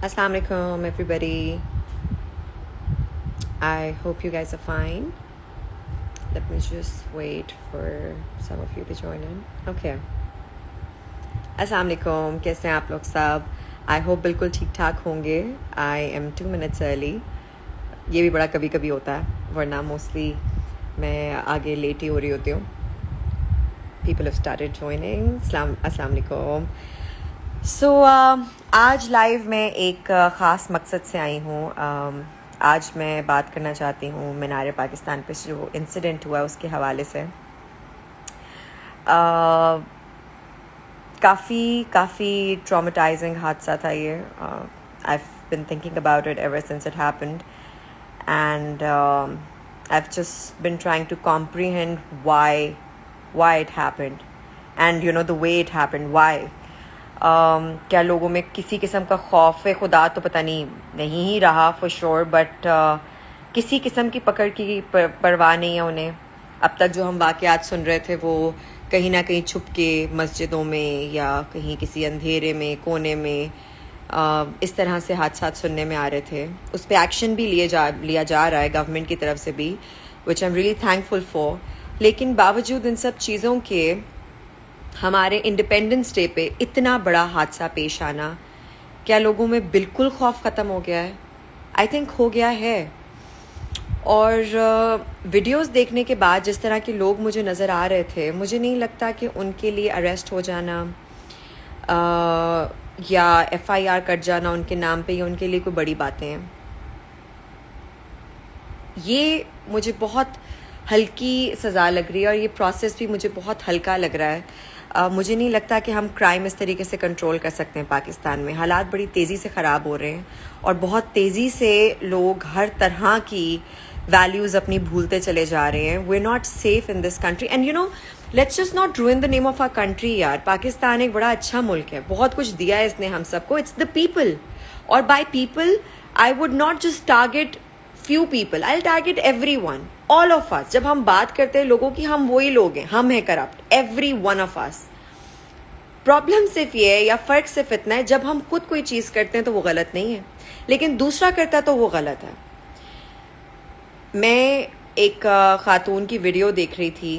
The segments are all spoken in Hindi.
Assalamu alaikum, everybody. I hope you guys are fine. Let me just wait for some of you to join in. Okay. Assalamu alaikum. कैसे हैं आप लोग सब? I hope बिल्कुल ठीक ठाक होंगे. I am 2 minutes early. ये भी बड़ा कभी कभी होता है, वरना मोस्टली मैं आगे लेट ही हो रही होती हूँ. People have started joining. Assalamu alaikum. So, आज लाइव में एक ख़ास मकसद से आई हूँ. आज मैं बात करना चाहती हूँ मीनार पाकिस्तान पे जो इंसिडेंट हुआ उसके हवाले से. काफ़ी ट्रॉमेटाइजिंग हादसा था ये. I've been thinking about it ever since it happened, and I've just been trying to comprehend why it happened, and the way it happened. Why? क्या लोगों में किसी किस्म का खौफ खुदा तो पता नहीं ही रहा फॉर श्योर, बट किसी किस्म की पकड़ की परवाह नहीं है उन्हें. अब तक जो हम वाक़यात सुन रहे थे वो कहीं ना कहीं छुप के मस्जिदों में या कहीं किसी अंधेरे में कोने में इस तरह से हादसा सुनने में आ रहे थे. उस पर एक्शन भी लिया जा रहा है गवर्नमेंट की तरफ से भी, which I am really thankful for. लेकिन बावजूद इन सब चीज़ों के हमारे इंडिपेंडेंस डे पे इतना बड़ा हादसा पेश आना, क्या लोगों में बिल्कुल खौफ ख़त्म हो गया है? आई थिंक हो गया है. और वीडियोस देखने के बाद जिस तरह के लोग मुझे नज़र आ रहे थे, मुझे नहीं लगता कि उनके लिए अरेस्ट हो जाना या FIR कट जाना उनके नाम पे या उनके लिए कोई बड़ी बातें हैं. ये मुझे बहुत हल्की सज़ा लग रही है और ये प्रोसेस भी मुझे बहुत हल्का लग रहा है. मुझे नहीं लगता कि हम क्राइम इस तरीके से कंट्रोल कर सकते हैं पाकिस्तान में. हालात बड़ी तेज़ी से ख़राब हो रहे हैं और बहुत तेज़ी से लोग हर तरह की वैल्यूज़ अपनी भूलते चले जा रहे हैं. We are not safe in this country, and let's just not ruin the name of our country. यार, पाकिस्तान एक बड़ा अच्छा मुल्क है, बहुत कुछ दिया है इसने हम सबको. इट्स द पीपल, और by people I would not just target few people, I'll target everyone, all of us. जब हम बात करते हैं लोगों की, हम वही लोग हैं, हम हैं corrupt, every one of us. Problem सिर्फ ये है या फ़र्क सिर्फ इतना है, जब हम खुद कोई चीज़ करते हैं तो वो गलत नहीं है, लेकिन दूसरा करता तो वो गलत है. मैं एक खातून की वीडियो देख रही थी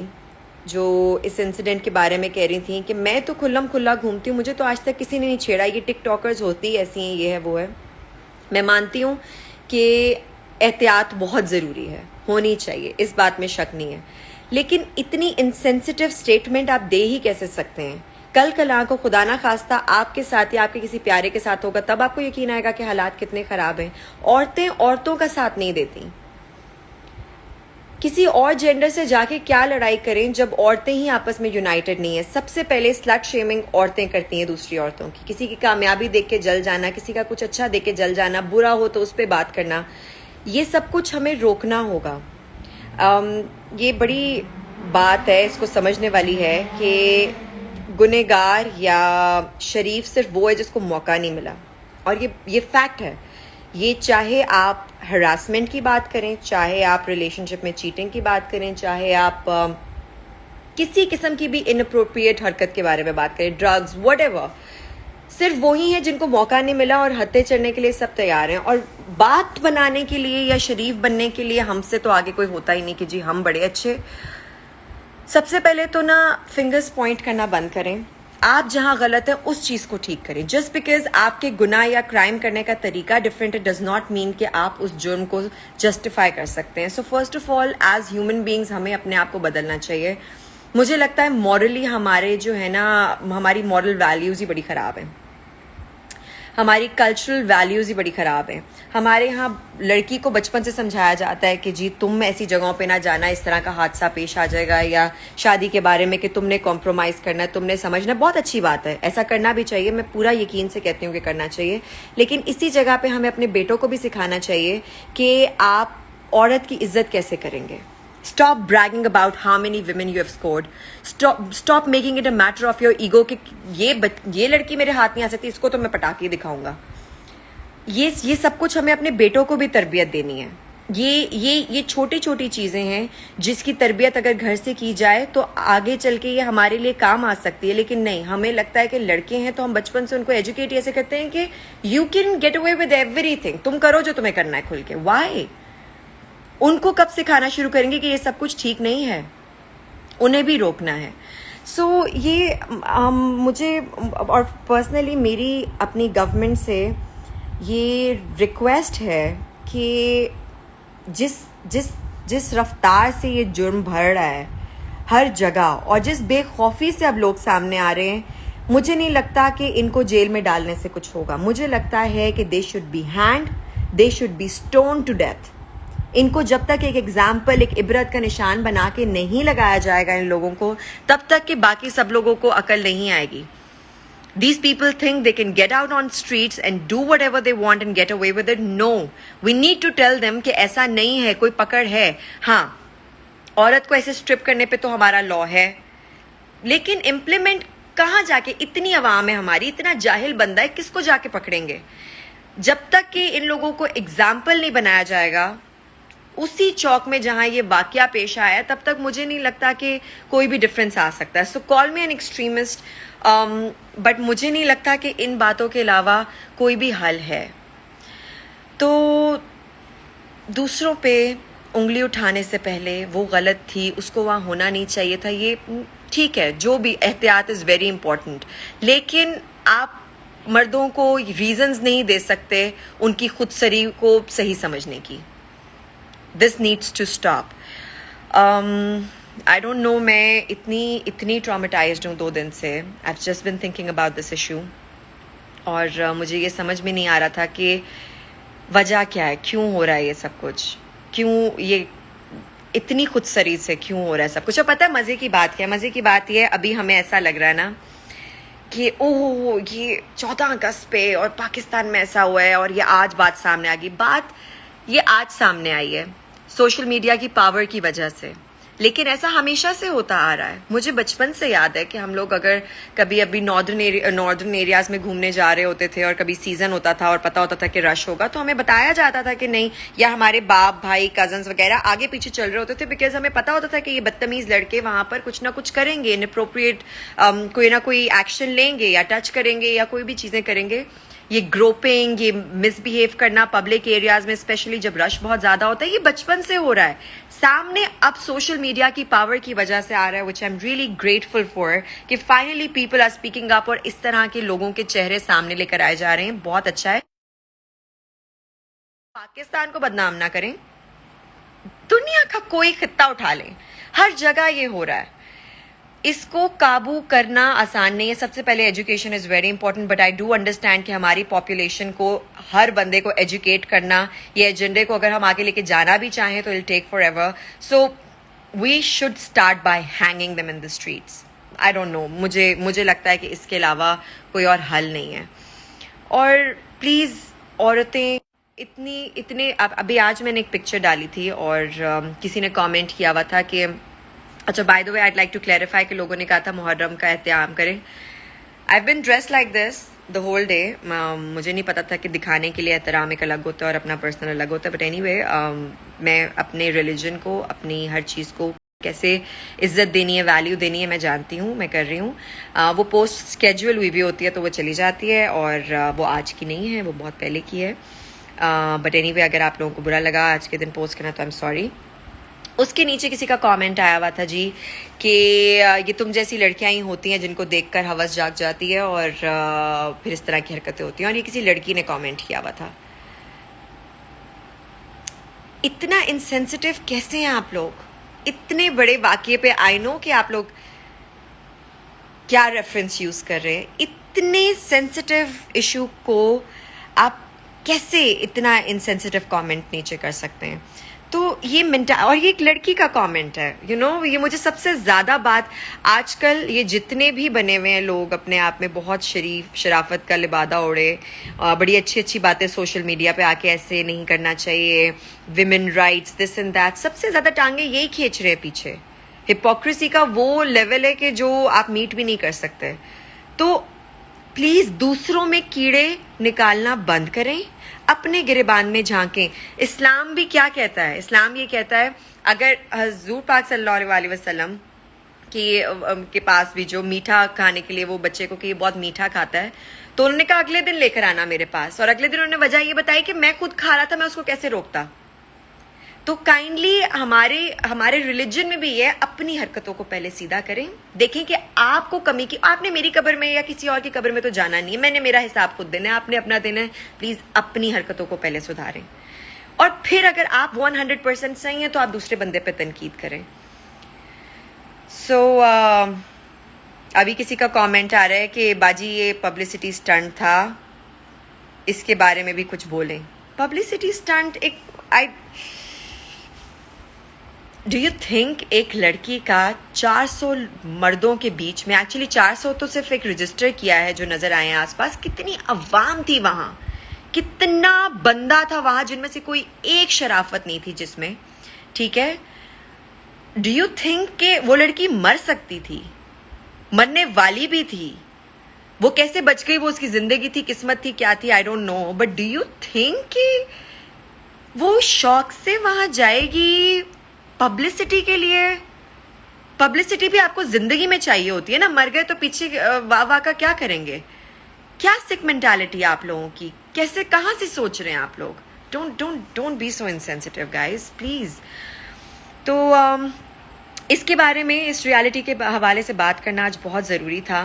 जो इस इंसिडेंट के बारे में कह रही थी कि मैं तो खुल्लम खुल्ला घूमती हूँ, मुझे तो आज तक किसी ने नहीं छेड़ा, ये टिकटॉकर्स होती ऐसी हैं, ये है वो है. मैं मानती हूँ कि एहतियात बहुत ज़रूरी है, होनी चाहिए, इस बात में शक नहीं है, लेकिन इतनी इनसेंसिटिव स्टेटमेंट आप दे ही कैसे सकते हैं? कल को खुदा ना खास्ता आपके साथ या आपके किसी प्यारे के साथ होगा, तब आपको यकीन आएगा कि हालात कितने ख़राब हैं. औरतें औरतों का साथ नहीं देती. किसी और जेंडर से जाके क्या लड़ाई करें जब औरतें ही आपस में यूनाइटेड नहीं है. सबसे पहले स्लट शेमिंग औरतें करती हैं दूसरी औरतों की. किसी की कामयाबी देख के जल जाना, किसी का कुछ अच्छा देख के जल जाना, बुरा हो तो उस पर बात करना, ये सब कुछ हमें रोकना होगा. ये बड़ी बात है, इसको समझने वाली है कि गुनहगार या शरीफ सिर्फ वो है जिसको मौका नहीं मिला, और ये फैक्ट है. ये चाहे आप हरासमेंट की बात करें, चाहे आप रिलेशनशिप में चीटिंग की बात करें, चाहे आप किसी किस्म की भी इनअप्रोप्रिएट हरकत के बारे में बात करें, ड्रग्स, व्हाटएवर, सिर्फ वही है जिनको मौका नहीं मिला और हत्थे चढ़ने के लिए सब तैयार हैं. और बात बनाने के लिए या शरीफ बनने के लिए हमसे तो आगे कोई होता ही नहीं कि जी हम बड़े अच्छे. सबसे पहले तो ना फिंगर्स पॉइंट करना बंद करें. आप जहां गलत है उस चीज़ को ठीक करें. जस्ट बिकॉज आपके गुनाह या क्राइम करने का तरीका डिफरेंट है डज नॉट मीन कि आप उस जुर्म को जस्टिफाई कर सकते हैं. So first of all, as human beings हमें अपने आप को बदलना चाहिए. मुझे लगता है मॉरली हमारे जो है ना, हमारी मॉरल वैल्यूज़ ही बड़ी ख़राब हैं, हमारी कल्चरल वैल्यूज़ ही बड़ी ख़राब हैं. हमारे यहाँ लड़की को बचपन से समझाया जाता है कि जी तुम ऐसी जगहों पे ना जाना, इस तरह का हादसा पेश आ जाएगा, या शादी के बारे में कि तुमने कॉम्प्रोमाइज़ करना है, तुमने समझना. बहुत अच्छी बात है, ऐसा करना भी चाहिए, मैं पूरा यकीन से कहती हूँ कि करना चाहिए. लेकिन इसी जगह पे हमें अपने बेटों को भी सिखाना चाहिए कि आप औरत की इज्जत कैसे करेंगे. Stop bragging about how many women you have scored. Stop making it a matter of your ego कि ये लड़की मेरे हाथ नहीं आ सकती, इसको तो मैं पटा के दिखाऊंगा. ये सब कुछ हमें अपने बेटों को भी तरबियत देनी है. ये छोटी छोटी चीज़ें हैं जिसकी तरबियत अगर घर से की जाए तो आगे चल के ये हमारे लिए काम आ सकती है। लेकिन नहीं, हमें लगता है कि लड़के हैं तो हम बचपन से उनको एजुकेट ऐसे करते हैं कि you can get away with everything, तुम करो जो तुम्हें करना है खुल के। वाई? उनको कब सिखाना शुरू करेंगे कि ये सब कुछ ठीक नहीं है? उन्हें भी रोकना है। सो ये मुझे और पर्सनली मेरी अपनी गवर्नमेंट से ये रिक्वेस्ट है कि जिस जिस जिस रफ्तार से ये जुर्म बढ़ रहा है हर जगह, और जिस बेखौफी से अब लोग सामने आ रहे हैं, मुझे नहीं लगता कि इनको जेल में डालने से कुछ होगा। मुझे लगता है कि they should be hand, they should be stone to death. इनको जब तक एक एग्जाम्पल, एक इबरत का निशान बना के नहीं लगाया जाएगा इन लोगों को, तब तक कि बाकी सब लोगों को अकल नहीं आएगी। These people think they can get out on streets and do whatever they want and get away with it. No, we need to tell them कि ऐसा नहीं है, कोई पकड़ है। हाँ, औरत को ऐसे स्ट्रिप करने पे तो हमारा लॉ है, लेकिन इम्प्लीमेंट कहाँ जाके? इतनी अवाम है हमारी, इतना जाहिल बंदा है, किसको जाके पकड़ेंगे? जब तक कि इन लोगों को एग्जाम्पल नहीं बनाया जाएगा उसी चौक में जहां ये वाकया पेश आया, तब तक मुझे नहीं लगता कि कोई भी डिफरेंस आ सकता है। So call me an extremist, but मुझे नहीं लगता कि इन बातों के अलावा कोई भी हल है। तो दूसरों पे उंगली उठाने से पहले वो गलत थी, उसको वहाँ होना नहीं चाहिए था, ये ठीक है, जो भी एहतियात इज़ वेरी इंपॉर्टेंट। लेकिन आप मर्दों को रीजंस नहीं दे सकते उनकी खुदसरी को सही समझने की। This needs to stop. I don't know, मैं इतनी ट्रॉमेटाइज्ड हूँ 2 दिन से। I have just been thinking about this issue, और मुझे ये समझ में नहीं आ रहा था कि वजह क्या है, क्यों हो रहा है ये सब कुछ, क्यों ये इतनी खुदसरी से क्यों हो रहा है सब कुछ। और पता है मज़े की बात क्या है? मज़े की बात ये है, अभी हमें ऐसा लग रहा है ना कि ओह ये 14 अगस्त पे और पाकिस्तान में ऐसा हुआ है और ये आज बात सामने आ गई। बात ये आज सामने आई है सोशल मीडिया की पावर की वजह से, लेकिन ऐसा हमेशा से होता आ रहा है। मुझे बचपन से याद है कि हम लोग अगर कभी अभी नॉर्दर्न एरियाज में घूमने जा रहे होते थे और कभी सीजन होता था और पता होता था कि रश होगा, तो हमें बताया जाता था कि नहीं, या हमारे बाप भाई कजन्स वगैरह आगे पीछे चल रहे होते थे, बिकॉज हमें पता होता था कि ये बदतमीज लड़के वहां पर कुछ ना कुछ करेंगे, इनअप्रोप्रिएट कोई ना कोई एक्शन लेंगे या टच करेंगे या कोई भी चीजें करेंगे। ये ग्रोपिंग, ये मिसबिहेव करना पब्लिक एरियाज में, स्पेशली जब रश बहुत ज्यादा होता है, ये बचपन से हो रहा है सामने। अब सोशल मीडिया की पावर की वजह से आ रहा है, which I am really grateful for, कि finally people are speaking up और इस तरह के लोगों के चेहरे सामने लेकर आए जा रहे हैं। बहुत अच्छा है। पाकिस्तान को बदनाम ना करें, दुनिया का कोई खित्ता उठा लें, हर जगह ये हो रहा है। इसको काबू करना आसान नहीं है। सबसे पहले education is very important, but I do understand कि हमारी पॉपुलेशन को, हर बंदे को एजुकेट करना, ये एजेंडे को अगर हम आगे लेके जाना भी चाहें तो it take forever. So we should start by hanging them in the streets. I don't know, मुझे लगता है कि इसके अलावा कोई और हल नहीं है। और प्लीज़ औरतें इतने अभी आज मैंने एक पिक्चर डाली थी और किसी ने कॉमेंट किया हुआ था कि अच्छा, by the way I'd like to clarify कि लोगों ने कहा था मुहर्रम का एहतियाम करें। I been dress like this the whole day. मुझे नहीं पता था कि दिखाने के लिए एहतराम एक अलग होता है और अपना पर्सनल अलग होता है, बट एनीवे मैं अपने रिलीजन को, अपनी हर चीज़ को कैसे इज्जत देनी है, वैल्यू देनी है, मैं जानती हूँ, मैं कर रही हूँ। वो पोस्ट स्केड्यूल हुई भी होती है तो वो चली जाती है, और वो आज की नहीं है, वो बहुत पहले की है। बट एनीवे अगर आप लोगों को बुरा लगा आज के दिन पोस्ट करना तो आई एम सॉरी। उसके नीचे किसी का कमेंट आया हुआ था जी कि ये तुम जैसी लड़कियां ही होती हैं जिनको देखकर हवस जाग जाती है और फिर इस तरह की हरकतें होती हैं, और ये किसी लड़की ने कमेंट किया हुआ था। इतना इनसेंसिटिव कैसे हैं आप लोग इतने बड़े वाकये पे? आई नो कि आप लोग क्या रेफरेंस यूज कर रहे हैं, इतने सेंसिटिव इशू को आप कैसे इतना इनसेंसिटिव कमेंट नीचे कर सकते हैं? तो ये और ये एक लड़की का कमेंट है, यू नो। ये मुझे सबसे ज़्यादा बात, आजकल ये जितने भी बने हुए हैं लोग अपने आप में बहुत शराफत का लिबादा ओढ़े, बड़ी अच्छी अच्छी बातें सोशल मीडिया पे आके ऐसे नहीं करना चाहिए, women rights, this and that, सबसे ज़्यादा टांगे यही खींच रहे हैं पीछे। हिपोक्रेसी का वो लेवल है कि जो आप मीट भी नहीं कर सकते। तो प्लीज दूसरों में कीड़े निकालना बंद करें, अपने गिरेबान में झांकें। इस्लाम भी क्या कहता है? इस्लाम ये कहता है, अगर हजूर पाक सल्लल्लाहु अलैहि वसल्लम के पास भी जो मीठा खाने के लिए वो बच्चे को कि ये बहुत मीठा खाता है, तो उन्होंने कहा अगले दिन लेकर आना मेरे पास, और अगले दिन उन्होंने वजह ये बताई कि मैं खुद खा रहा था, मैं उसको कैसे रोकता। तो काइंडली हमारे रिलीजन में भी ये अपनी हरकतों को पहले सीधा करें, देखें कि आपको कमी की, आपने मेरी कब्र में या किसी और की कब्र में तो जाना नहीं है, मैंने मेरा हिसाब खुद देना है, आपने अपना देना है। प्लीज अपनी हरकतों को पहले सुधारें, और फिर अगर आप 100% सही हैं तो आप दूसरे बंदे पे तनकीद करें। अभी किसी का कमेंट आ रहा है कि बाजी ये पब्लिसिटी स्टंट था, इसके बारे में भी कुछ बोलें। Publicity stunt do you think एक लड़की का 400 मर्दों के बीच में, एक्चुअली 400 तो सिर्फ एक रजिस्टर किया है जो नजर आए आसपास, कितनी अवाम थी वहां, कितना बंदा था वहां, जिनमें से कोई एक शराफत नहीं थी जिसमें, ठीक है। डू यू थिंक कि वो लड़की मर सकती थी, मरने वाली भी थी, वो कैसे बच गई, वो उसकी जिंदगी थी, किस्मत थी, क्या थी, आई don't no, but do you think कि वो शौक से वहां जाएगी पब्लिसिटी के लिए? पब्लिसिटी भी आपको जिंदगी में चाहिए होती है ना, मर गए तो पीछे वाह का क्या करेंगे? क्या सिक मेंटालिटी आप लोगों की, कैसे कहां से सोच रहे हैं आप लोग? Don't be so insensitive guys please. तो इसके बारे में, इस रियलिटी के हवाले से बात करना आज बहुत ज़रूरी था,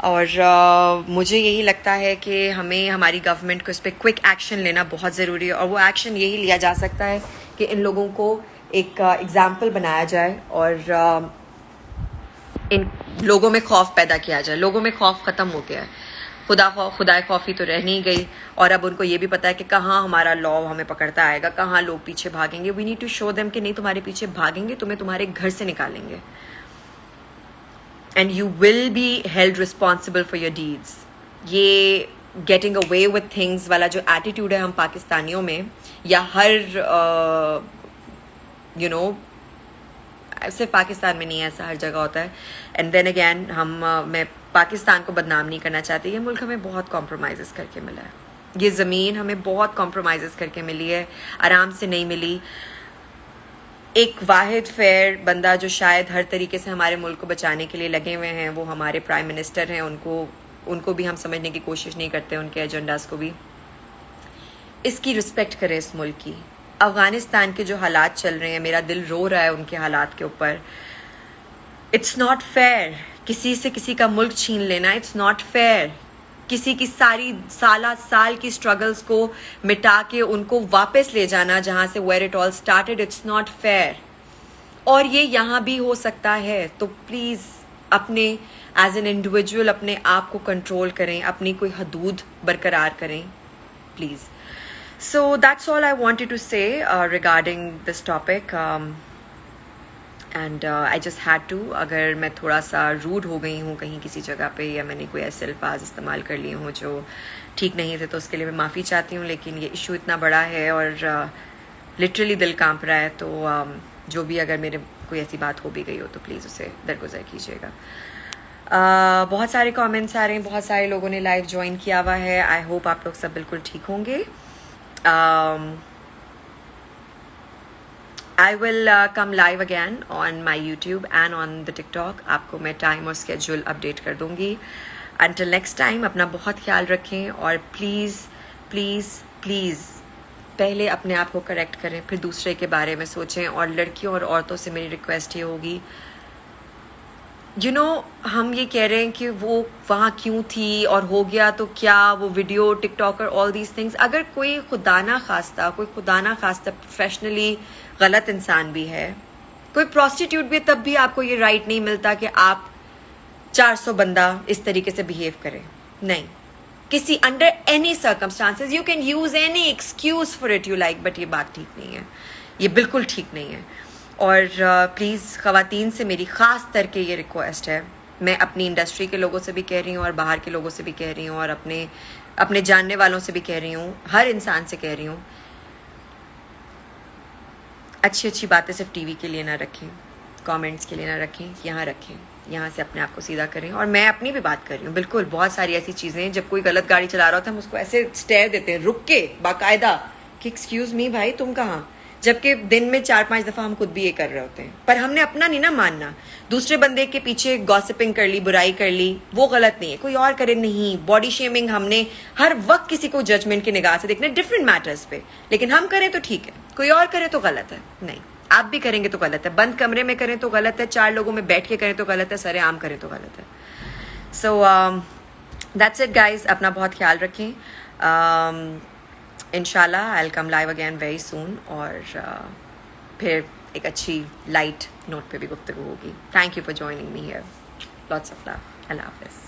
और मुझे यही लगता है कि हमें, हमारी गवर्नमेंट को इस पर क्विक एक्शन लेना बहुत ज़रूरी है, और वो एक्शन यही लिया जा सकता है कि इन लोगों को एक एग्जाम्पल बनाया जाए और इन लोगों में खौफ पैदा किया जाए। लोगों में खौफ ख़त्म हो गया है, खुदा खौफी तो रह नहीं गई, और अब उनको ये भी पता है कि कहाँ हमारा लॉ हमें पकड़ता आएगा, कहाँ लोग पीछे भागेंगे। We need to show them कि नहीं, तुम्हारे पीछे भागेंगे, तुम्हें तुम्हारे घर से निकालेंगे, and you will be held responsible for your deeds. ये गेटिंग अवे विथ थिंग्स वाला जो एटीट्यूड है हम पाकिस्तानियों में, या हर सिर्फ पाकिस्तान में नहीं है, ऐसा हर जगह होता है। एंड देन अगैन मैं पाकिस्तान को बदनाम नहीं करना चाहती, ये मुल्क हमें बहुत कॉम्प्रोमाइज़ करके मिला है, ये ज़मीन हमें बहुत कॉम्प्रोमाइज़ करके मिली है, आराम से नहीं मिली। एक वाहिद फेयर बंदा जो शायद हर तरीके से हमारे मुल्क को बचाने के लिए लगे हुए हैं, वो हमारे प्राइम मिनिस्टर हैं। उनको भी हम समझने की कोशिश नहीं करते, उनके एजेंडाज को भी। इसकी रिस्पेक्ट करें इस मुल्क की। अफगानिस्तान के जो हालात चल रहे हैं, मेरा दिल रो रहा है उनके हालात के ऊपर। इट्स नॉट फेयर किसी से किसी का मुल्क छीन लेना, इट्स नॉट फेयर किसी की सारी साल की स्ट्रगल्स को मिटा के उनको वापस ले जाना जहां से where it all started, it's not fair. और ये यहाँ भी हो सकता है, तो प्लीज अपने एज एन इंडिविजुअल अपने आप को कंट्रोल करें, अपनी कोई हदूद बरकरार करें please. So that's all I wanted to say regarding this topic, and I just had to. अगर मैं थोड़ा सा रूड हो गई हूँ कहीं किसी जगह पे, या मैंने कोई ऐसे अल्फाज इस्तेमाल कर लिए हों जो ठीक नहीं थे, तो उसके लिए मैं माफ़ी चाहती हूँ। लेकिन ये इशू इतना बड़ा है और लिटरली दिल कांप रहा है, तो जो भी अगर मेरे कोई ऐसी बात हो भी गई हो तो प्लीज़ उसे दरगुजर कीजिएगा। बहुत सारे कमेंट्स आ रहे हैं, बहुत सारे लोगों ने लाइव ज्वाइन किया हुआ है। आई होप आप लोग सब बिल्कुल ठीक होंगे। I will come live again on my YouTube and on the TikTok. आपको मैं टाइम और स्केड्यूल अपडेट कर दूंगी। Until next time, अपना बहुत ख्याल रखें, और प्लीज़ प्लीज़ प्लीज़ पहले अपने आप को करेक्ट करें, फिर दूसरे के बारे में सोचें। और लड़कियों और औरतों से मेरी रिक्वेस्ट ये होगी, हम ये कह रहे हैं कि वो वहाँ क्यों थी और हो गया तो क्या, वो video, TikToker, all these things. अगर कोई खुदा ना खास्ता प्रोफेशनली गलत इंसान भी है, कोई प्रोस्टिट्यूट भी है, तब भी आपको ये राइट नहीं मिलता कि आप 400 बंदा इस तरीके से बिहेव करें। नहीं, किसी under any circumstances you can use any excuse for it you like, but ये बात ठीक नहीं है, ये बिल्कुल ठीक नहीं है। और प्लीज़ ख़वातीन से मेरी ख़ास करके ये रिक्वेस्ट है, मैं अपनी इंडस्ट्री के लोगों से भी कह रही हूँ और बाहर के लोगों से भी कह रही हूँ, और अपने जानने वालों से भी कह रही हूँ, हर इंसान से कह रही हूँ, अच्छी अच्छी बातें सिर्फ टीवी के लिए ना रखें, कमेंट्स के लिए ना रखें, यहाँ रखें। यहाँ से अपने आप को सीधा करें। और मैं अपनी भी बात कर रही हूँ, बिल्कुल बहुत सारी ऐसी चीज़ें हैं, जब कोई गलत गाड़ी चला रहा होता है हम उसको ऐसे स्टेयर देते हैं रुक के बाकायदा कि एक्सक्यूज़ मी भाई तुम कहाँ, जबकि दिन में 4-5 दफ़ा हम खुद भी ये कर रहे होते हैं। पर हमने अपना नहीं ना मानना, दूसरे बंदे के पीछे गॉसिपिंग कर ली, बुराई कर ली, वो गलत नहीं है, कोई और करे नहीं। बॉडी शेमिंग हमने हर वक्त किसी को जजमेंट की निगाह से देखना, डिफरेंट मैटर्स पे, लेकिन हम करें तो ठीक है, कोई और करे तो गलत है। नहीं, आप भी करेंगे तो गलत है, बंद कमरे में करें तो गलत है, 4 लोगों में बैठ के करें तो गलत है, सरेआम करें तो गलत है। सो दैट्स इट गाइज, अपना बहुत ख्याल रखें। इंशाल्लाह I will come live again very soon, और फिर एक अच्छी लाइट नोट पे भी गुफ्तगू होगी। Thank you for joining me here, lots of love, Allah हाफिज़।